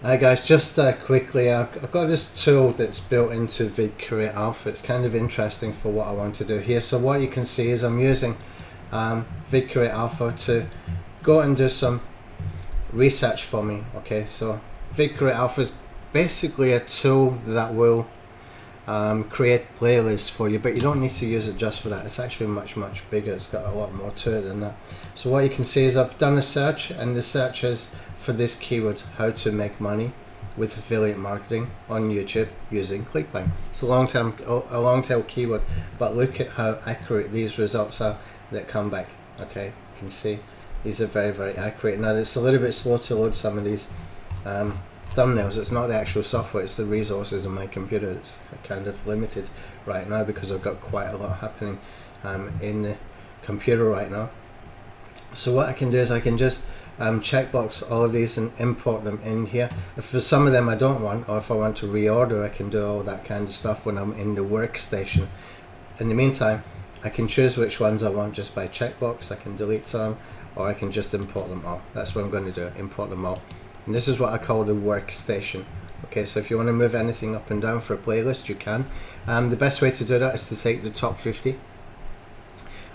Hi guys, just quickly, I've got this tool that's built into VidCreate Alpha. It's kind of interesting for what I want to do here. So what you can see is I'm using VidCreate Alpha to go and do some research for me. Okay, so VidCreate Alpha is basically a tool that will create playlists for you, but you don't need to use it just for that. It's actually much bigger. It's got a lot more to it than that. So what you can see is I've done a search, and the search is for this keyword: how to make money with affiliate marketing on YouTube using ClickBank. It's a long tail keyword, but look at how accurate these results are that come back. Okay, you can see these are very accurate. Now it's a little bit slow to load some of these thumbnails. It's not the actual software, it's the resources on my computer. It's kind of limited right now because I've got quite a lot happening in the computer right now. So what I can do is I can just checkbox all of these and import them in here. If for some of them I don't want, or if I want to reorder, I can do all that kind of stuff when I'm in the workstation. In the meantime, I can choose which ones I want just by checkbox. I can delete some, or I can just import them all. That's what I'm going to do, import them all. And this is what I call the workstation. Okay, so if you want to move anything up and down for a playlist, you can. The best way to do that is to take the top 50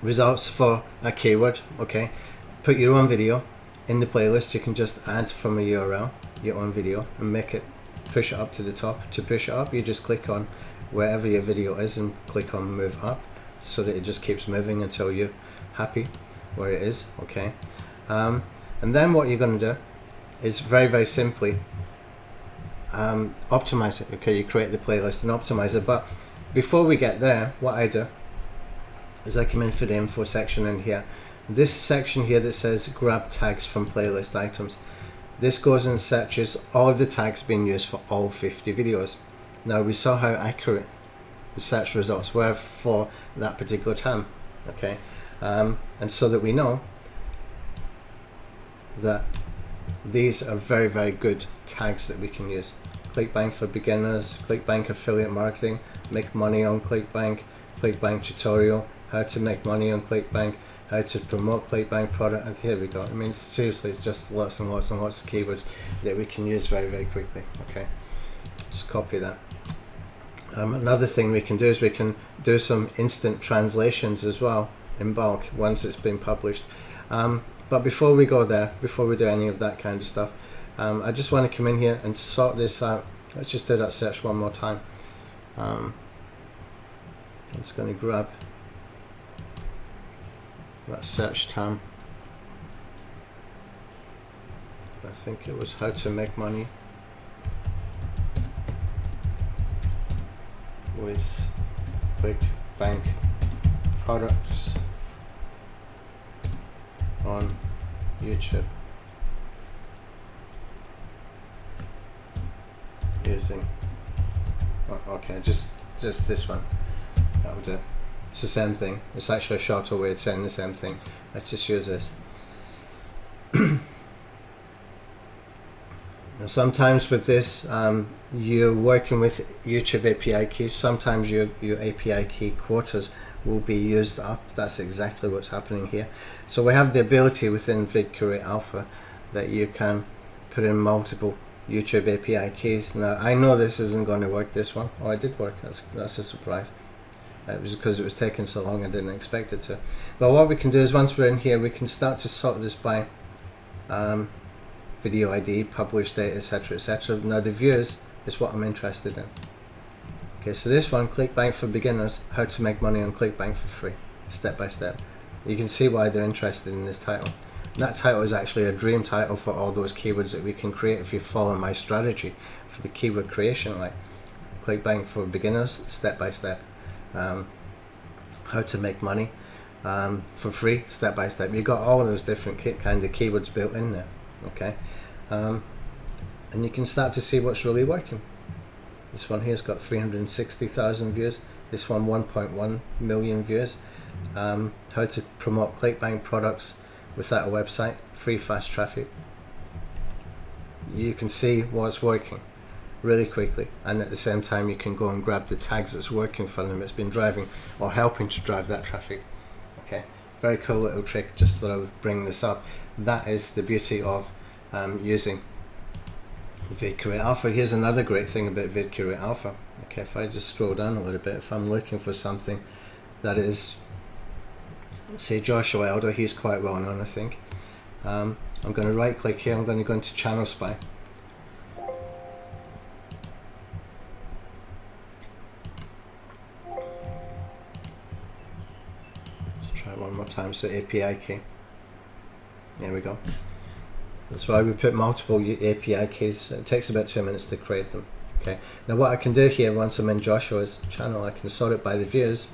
results for a keyword. Okay, put your own video in the playlist. You can just add from a URL your own video and make it, push it up to the top. To push it up, you just click on wherever your video is and click on move up, so that it just keeps moving until you're happy where it is. Okay, and then what you're going to do is very simply optimize it. Okay, you create the playlist and optimize it. But before we get there, what I do is I come in for the info section in here. This section here that says grab tags from playlist items, this goes and searches all of the tags being used for all 50 videos. Now we saw how accurate the search results were for that particular time. Okay, and so that we know that these are very good tags that we can use. ClickBank for beginners, ClickBank affiliate marketing, make money on ClickBank, ClickBank tutorial, how to make money on ClickBank, how to promote ClickBank product, and here we go. I mean, seriously, it's just lots and lots of keywords that we can use very quickly. Okay, just copy that. Another thing we can do is we can do some instant translations as well in bulk once it's been published. But before we go there, before we do any of that kind of stuff, I just want to come in here and sort this out. Let's just do that search one more time. I'm just going to grab that search term. I think it was how to make money with ClickBank products on YouTube using okay, just this one. That'll do. It's the same thing. It's actually a shorter way of saying the same thing. Let's just use this. Now sometimes with this, you're working with YouTube API keys. Sometimes your API key quotas will be used up. That's exactly what's happening here. So we have the ability within VidCreate Alpha that you can put in multiple YouTube API keys. Now I know this isn't going to work, this one. Oh, it did work. That's a surprise. It was because it was taking so long, I didn't expect it to. But what we can do is once we're in here, we can start to sort this by video ID, publish date, etc. Now the views is what I'm interested in. Okay, so this one, ClickBank for beginners, how to make money on ClickBank for free, step by step. You can see why they're interested in this title. And that title is actually a dream title for all those keywords that we can create if you follow my strategy for the keyword creation, like ClickBank for beginners, step by step. How to make money for free, step by step. You've got all of those different kind of keywords built in there. Okay, and you can start to see what's really working. This one here's got 360,000 views. This one 1.1 million views. How to promote ClickBank products without a website, free fast traffic. You can see what's working really quickly, and at the same time you can go and grab the tags that's working for them. It's been driving or helping to drive that traffic. Okay, very cool little trick. Just thought I would bring this up. That is the beauty of using VidCreate Alpha. Here's another great thing about VidCreate Alpha. Okay, if I just scroll down a little bit, if I'm looking for something that is, say, Joshua Elder, he's quite well known, I think. I'm going to right click here, I'm going to go into Channel Spy. Let's try it one more time, so API key. There we go. That's why we put multiple API keys. It takes about 2 minutes to create them. Okay. Now what I can do here, once I'm in Joshua's channel, I can sort it by the views,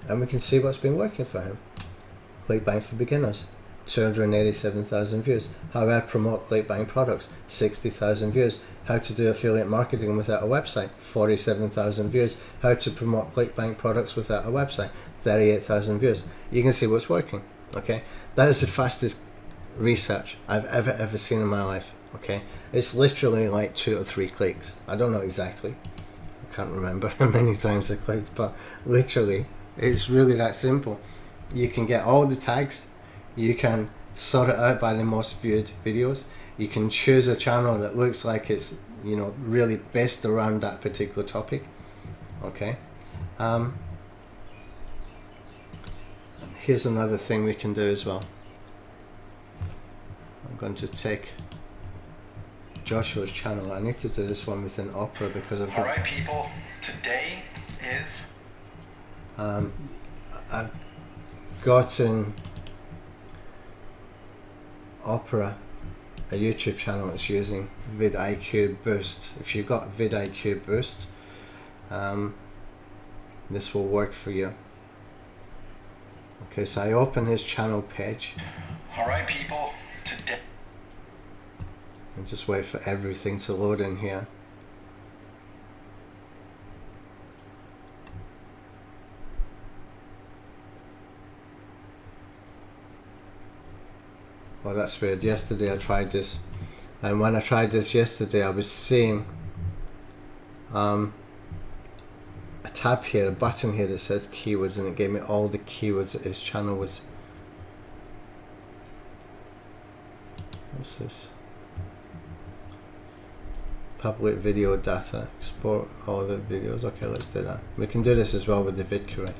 and we can see what's been working for him. ClickBank for beginners, 287,000 views. How I promote ClickBank products, 60,000 views. How to do affiliate marketing without a website, 47,000 views. How to promote ClickBank products without a website, 38,000 views. You can see what's working. Okay, that is the fastest research I've ever seen in my life. Okay, it's literally like 2 or 3 clicks. I don't know exactly, I can't remember how many times I clicked, but literally it's really that simple. You can get all the tags, you can sort it out by the most viewed videos, you can choose a channel that looks like it's, you know, really based around that particular topic. Okay, here's another thing we can do as well. I'm going to take Joshua's channel. I need to do this one within Opera because I've got... Alright people, today is... I've got in Opera a YouTube channel that's using vidIQ Boost. If you've got vidIQ Boost, this will work for you. Okay, so I open his channel page. Alright people, today... And just wait for everything to load in here. Well, that's weird. Yesterday I tried this, and when I tried this yesterday I was seeing a tab here, a button here that says keywords, and it gave me all the keywords that his channel was. What's this? Public video data, export all the videos. Okay, let's do that. We can do this as well with the VidCreate.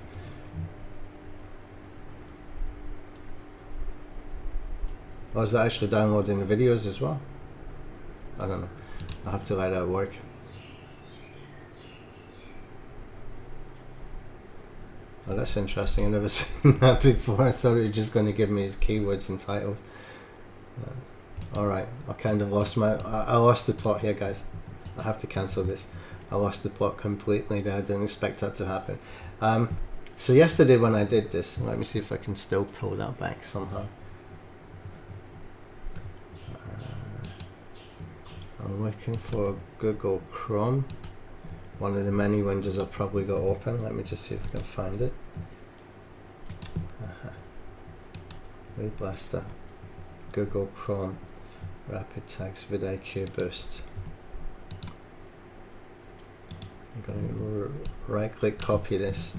Oh, is that actually downloading the videos as well? I don't know. I'll have to let that work. Oh, that's interesting. I've never seen that before. I thought it was just going to give me his keywords and titles. Alright, I kind of lost my... I lost the plot here, guys. I have to cancel this. I lost the plot completely there. I didn't expect that to happen. So yesterday when I did this, let me see if I can still pull that back somehow. I'm looking for Google Chrome. One of the many windows I've probably got open. Let me just see if I can find it. Lead Blaster, Google Chrome, Rapid Tags, vidIQ Boost. I'm going to right click copy this,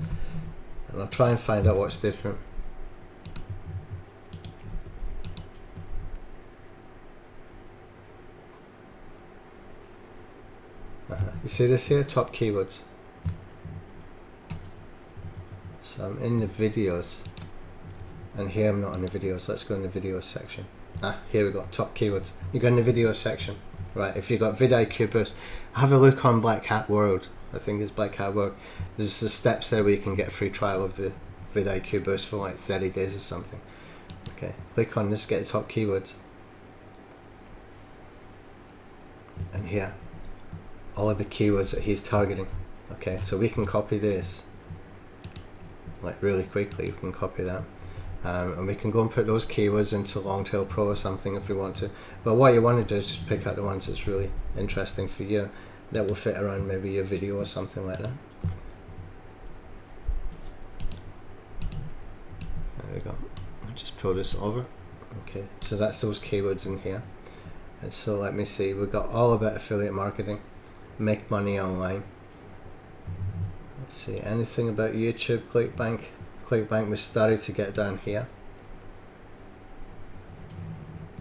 and I'll try and find out what's different. You see this here, top keywords. So I'm in the videos, and here I'm not in the videos. Let's go in the videos section. Here we go, top keywords. You go in the videos section. Right, if you've got vidIQ Boost, have a look on Black Hat World. I think it's Black Hat World. There's the steps there where you can get a free trial of the vidIQ Boost for like 30 days or something. Okay, click on this, get the top keywords. And here, all of the keywords that he's targeting. Okay, so we can copy this like really quickly. We can copy that, and we can go and put those keywords into Longtail Pro or something if we want to. But what you want to do is just pick out the ones that's really interesting for you, that will fit around maybe your video or something like that. There we go. I'll just pull this over. Okay, so that's those keywords in here. And so let me see, we've got all about affiliate marketing, make money online. Let's see, anything about YouTube, ClickBank. ClickBank was started to get down here.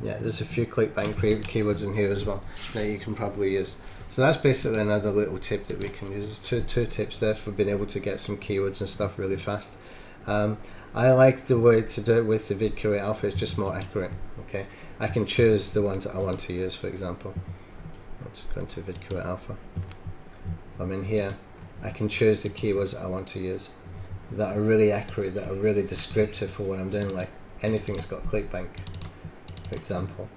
Yeah, there's a few ClickBank keywords in here as well that you can probably use. So that's basically another little tip that we can use. Two tips there for being able to get some keywords and stuff really fast. I like the way to do it with the VidCreate Alpha. It's just more accurate. Okay, I can choose the ones that I want to use. For example, let's go into VidCreate Alpha. If I'm in here, I can choose the keywords that I want to use that are really accurate, that are really descriptive for what I'm doing, like anything that's got ClickBank, for example.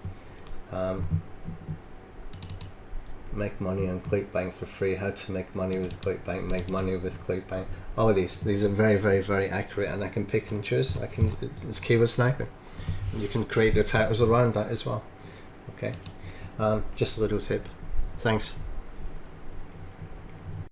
Make money on ClickBank for free, how to make money with ClickBank, make money with ClickBank. All of these are very, very, very accurate, and I can pick and choose. It's keyword sniping. You can create the titles around that as well. Okay, just a little tip. Thanks.